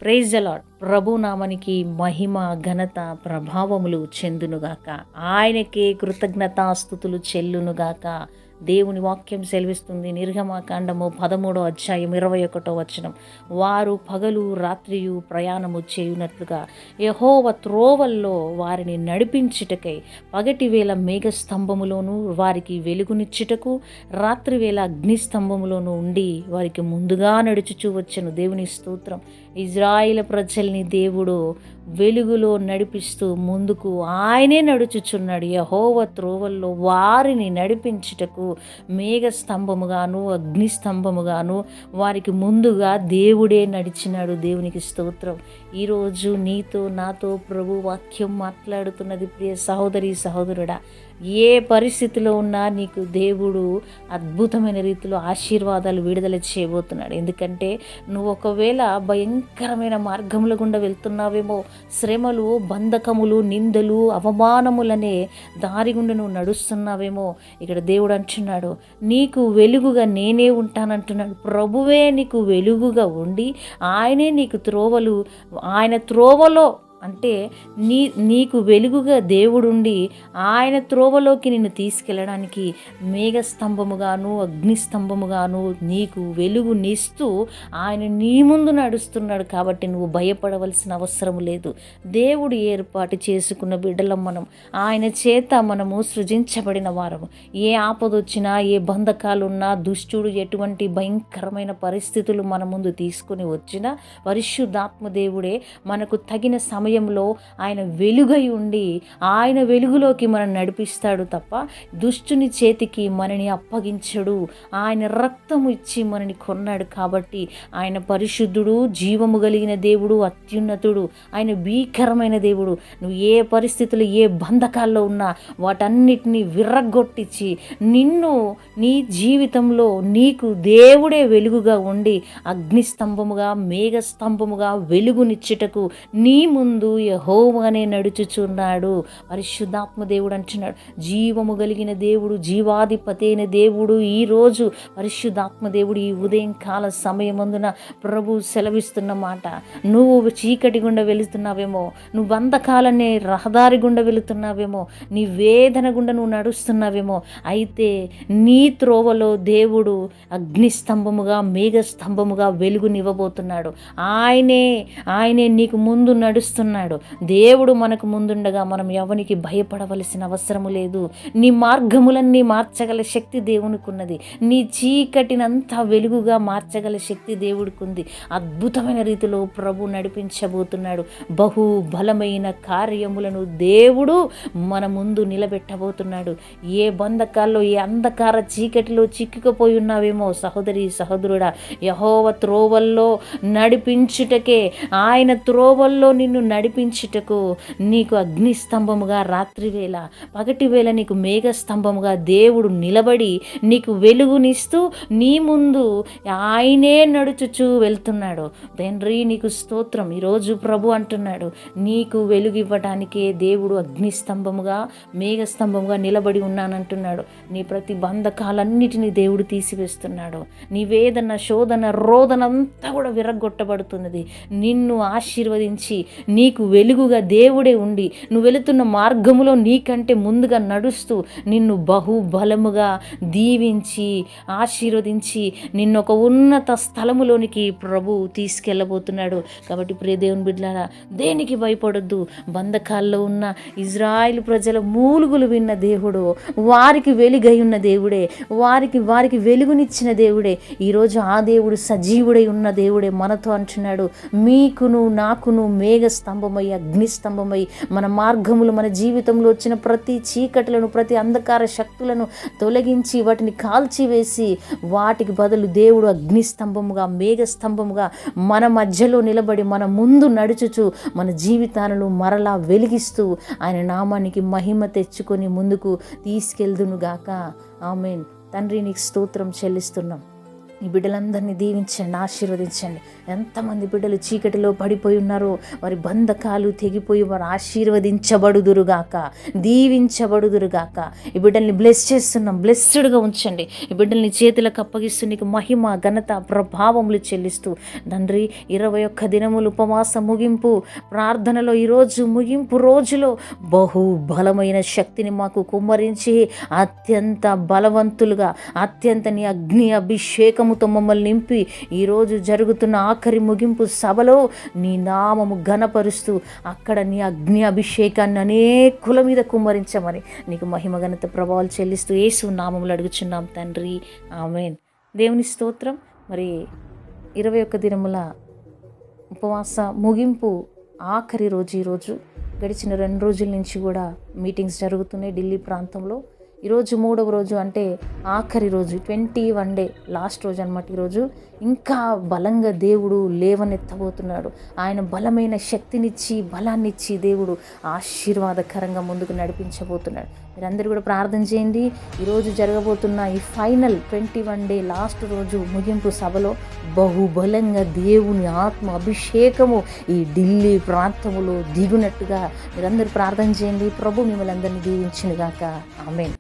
Praise the lord. ప్రభు నామనికి మహిమ, ఘనత, ప్రభావములు చెందునుగాక. ఆయనకే కృతజ్ఞతాస్తుతులు చెల్లునుగాక. దేవుని వాక్యం సెలవిస్తుంది. నిర్గమకాండము 13వ అధ్యాయం 21వ వచనం. వారు పగలు రాత్రియు ప్రయాణము చేయునట్లుగా యెహోవా త్రోవల్లో వారిని నడిపించుటకై పగటివేళ మేఘస్తంభములోను వారికి వెలుగునిచ్చుటకు రాత్రివేళ అగ్నిస్తంభములోను ఉండి వారికి ముందుగా నడుచుచూ వచ్చెను. దేవుని స్తోత్రం. ఇజ్రాయేలు ప్రజల్ని దేవుడు వెలుగులో నడిపిస్తూ ముందుకు ఆయనే నడుచుచున్నాడు. యెహోవా త్రోవల్లో వారిని నడిపించుటకు మేఘస్తంభముగాను అగ్నిస్తంభముగాను వారికి ముందుగా దేవుడే నడిచినాడు. దేవునికి స్తోత్రం. ఈరోజు నీతో నాతో ప్రభు వాక్యం మాట్లాడుతున్నది. ప్రియ సహోదరి సహోదరుడా, ఏ పరిస్థితిలో ఉన్నా నీకు దేవుడు అద్భుతమైన రీతిలో ఆశీర్వాదాలు విడుదల చేయబోతున్నాడు. ఎందుకంటే నువ్వు ఒకవేళ భయంకరమైన మార్గముల గుండా వెళ్తున్నావేమో, శ్రమలు, బంధకములు, నిందలు, అవమానములనే దారి గుండా నువ్వు నడుస్తున్నావేమో, ఇక్కడ దేవుడు అంటున్నాడు నీకు వెలుగుగా నేనే ఉంటానంటున్నాడు. ప్రభువే నీకు వెలుగుగా ఉండి ఆయనే నీకు త్రోవలు, ఆయన త్రోవలో అంటే నీకు వెలుగుగా దేవుడుండి ఆయన త్రోవలోకి నిన్ను తీసుకెళ్ళడానికి మేఘస్తంభముగాను అగ్నిస్తంభముగాను నీకు వెలుగునిస్తూ ఆయన నీ ముందు నడుస్తున్నాడు. కాబట్టి నువ్వు భయపడవలసిన అవసరం లేదు. దేవుడు ఏర్పాటు చేసుకున్న బిడ్డలం మనం. ఆయన చేత మనము సృజించబడిన వారము. ఏ ఆపదొచ్చినా, ఏ బంధకాలున్నా, దుష్టుడు ఎటువంటి భయంకరమైన పరిస్థితులు మన ముందు తీసుకొని వచ్చినా పరిశుద్ధాత్మ దేవుడే మనకు తగిన సమయంలో ఆయన వెలుగై ఉండి ఆయన వెలుగులోకి మనం నడిపిస్తాడు తప్ప దుష్టుని చేతికి మనని అప్పగించడు. ఆయన రక్తము ఇచ్చి మనని కొన్నాడు. కాబట్టి ఆయన పరిశుద్ధుడు, జీవము కలిగిన దేవుడు, అత్యున్నతుడు, ఆయన భీకరమైన దేవుడు. నువ్వు ఏ పరిస్థితులు, ఏ బంధకాల్లో ఉన్నా వాటన్నిటినీ విర్రగొట్టించి నిన్ను నీ జీవితంలో నీకు దేవుడే వెలుగుగా ఉండి అగ్నిస్తంభముగా మేఘస్తంభముగా వెలుగునిచ్చుటకు నీ ముందు యెహోవానే నడుచుచున్నాడు. పరిశుద్ధాత్మ దేవుడు అంటున్నాడు, జీవము కలిగిన దేవుడు, జీవాధిపతి అయిన దేవుడు ఈరోజు పరిశుద్ధాత్మ దేవుడు ఈ ఉదయం కాల సమయమందున ప్రభు సెలవిస్తున్న మాట, నువ్వు చీకటి గుండా వెళుతున్నావేమో, నువ్వు బంధకాలనే రహదారి గుండా వెళుతున్నావేమో, నీ వేదన గుండా నువ్వు నడుస్తున్నావేమో, అయితే నీ త్రోవలో దేవుడు అగ్నిస్తంభముగా మేఘస్తంభముగా వెలుగునివ్వబోతున్నాడు. ఆయనే నీకు ముందు నడుస్తున్నాడు. దేవుడు మనకు ముందుండగా మనం ఎవరికి భయపడవలసిన అవసరము లేదు. నీ మార్గములన్నీ మార్చగల శక్తి దేవునికి ఉన్నది. నీ చీకటినంతా వెలుగుగా మార్చగల శక్తి దేవుడికి ఉంది. అద్భుతమైన రీతిలో ప్రభు నడిపించబోతున్నాడు. బహు బలమైన కార్యములను దేవుడు మన ముందు నిలబెట్టబోతున్నాడు. ఏ బంధకాల్లో, ఏ అంధకార చీకటిలో చిక్కుకుపోయి ఉన్నావేమో సహోదరి సహోదరుడా, యెహోవా త్రోవల్లో నడిపించుటకే, ఆయన త్రోవల్లో నిన్ను నడిపించుటకు నీకు అగ్నిస్తంభముగా రాత్రివేళ, పగటివేళ నీకు మేఘస్తంభముగా దేవుడు నిలబడి నీకు వెలుగునిస్తూ నీ ముందు ఆయనే నడుచుచూ వెళ్తున్నాడు. తండ్రి నీకు స్తోత్రం. ఈరోజు ప్రభు అంటున్నాడు, నీకు వెలుగు ఇవ్వడానికే దేవుడు అగ్నిస్తంభముగా మేఘస్తంభముగా నిలబడి ఉన్నానంటున్నాడు. నీ ప్రతి బంధకాలన్నిటినీ దేవుడు తీసివేస్తున్నాడు. నీ వేదన, శోధన, రోదన అంతా కూడా విరగొట్టబడుతున్నది. నిన్ను ఆశీర్వదించి నీకు వెలుగుగా దేవుడే ఉండి నువ్వు వెళుతున్న మార్గములో నీకంటే ముందుగా నడుస్తూ నిన్ను బహుబలముగా దీవించి ఆశీర్వదించి నిన్ను ఒక ఉన్నత స్థలములోనికి ప్రభు తీసుకెళ్ళబోతున్నాడు. కాబట్టి ప్రియ దేవుని బిడ్డలారా, దేనికి భయపడొద్దు. బంధకాల్లో ఉన్న ఇజ్రాయేలు ప్రజల మూలుగులు విన్న దేవుడు, వారికి వెలుగై ఉన్న దేవుడే, వారికి వెలుగునిచ్చిన దేవుడే. ఈరోజు ఆ దేవుడు సజీవుడై ఉన్న దేవుడే మనతో అంటున్నాడు, మీకును నాకును మేఘస్తంభమై అగ్నిస్తంభమై మన మార్గములు, మన జీవితంలో వచ్చిన ప్రతి చీకట్లను, ప్రతి అంధకార శక్తులను తొలగించి వాటిని కాల్చివేసి వాటికి బదులు దేవుడు అగ్నిస్తంభముగా మేఘస్తంభముగా మన మధ్యలో నిలబడి మన ముందు నడుచుచు మన జీవితాలను మరలా వెలిగిస్తూ ఆయన నామానికి మహిమ తెచ్చుకొని ముందుకు తీసుకెళ్దునుగాక. ఆమేన్. తండ్రి నీకు స్తోత్రం చెల్లిస్తున్నాం. ఈ బిడ్డలందరినీ దీవించండి, ఆశీర్వదించండి. ఎంతమంది బిడ్డలు చీకటిలో పడిపోయి ఉన్నారో వారి బంధకాలు తెగిపోయి వారు ఆశీర్వదించబడుదురుగాక, దీవించబడుదురుగాక. ఈ బిడ్డల్ని బ్లెస్ చేస్తున్నాం, బ్లెస్డ్గా ఉంచండి. ఈ బిడ్డల్ని చేతులకు అప్పగిస్తూ నీకు మహిమ, ఘనత, ప్రభావములు చెల్లిస్తూ తండ్రి 21 దినములు ఉపవాస ముగింపు ప్రార్థనలో ఈరోజు ముగింపు రోజులో బహు బలమైన శక్తిని మాకు కుమ్మరించి అత్యంత బలవంతులుగా, అత్యంత నీ అగ్ని అభిషేకముతో మమ్మల్ని నింపి ఈరోజు జరుగుతున్న ఆఖరి ముగింపు సభలో నీ నామము ఘనపరుస్తూ అక్కడ నీ అగ్ని అభిషేకాన్ని అనేకుల మీద కుమ్మరించమని నీకు మహిమ, ఘనత, ప్రభావాలు చెల్లిస్తూ యేసు నామములు అడుగుచున్నాం తండ్రి, ఆమేన్. దేవుని స్తోత్రం. మరి 21 దినముల ఉపవాస ముగింపు ఆఖరి రోజు ఈరోజు. గడిచిన 2 రోజుల నుంచి కూడా మీటింగ్స్ జరుగుతున్నాయి ఢిల్లీ ప్రాంతంలో. ఈరోజు 3వ రోజు, అంటే ఆఖరి రోజు, 21 డే లాస్ట్ రోజు అనమాట. ఈరోజు ఇంకా బలంగా దేవుడు లేవనెత్తబోతున్నాడు. ఆయన బలమైన శక్తినిచ్చి, బలాన్నిచ్చి దేవుడు ఆశీర్వాదకరంగా ముందుకు నడిపించబోతున్నాడు. మీరందరూ కూడా ప్రార్థన చేయండి. ఈరోజు జరగబోతున్న ఈ ఫైనల్ 21 డే లాస్ట్ రోజు ముగింపు సభలో బహుబలంగా దేవుని ఆత్మ అభిషేకము ఈ ఢిల్లీ ప్రాంతములో దిగునట్టుగా మీరందరూ ప్రార్థన చేయండి. ప్రభు మిమ్మల్ని అందరినీ దీవించునుగాక. ఆమేన్.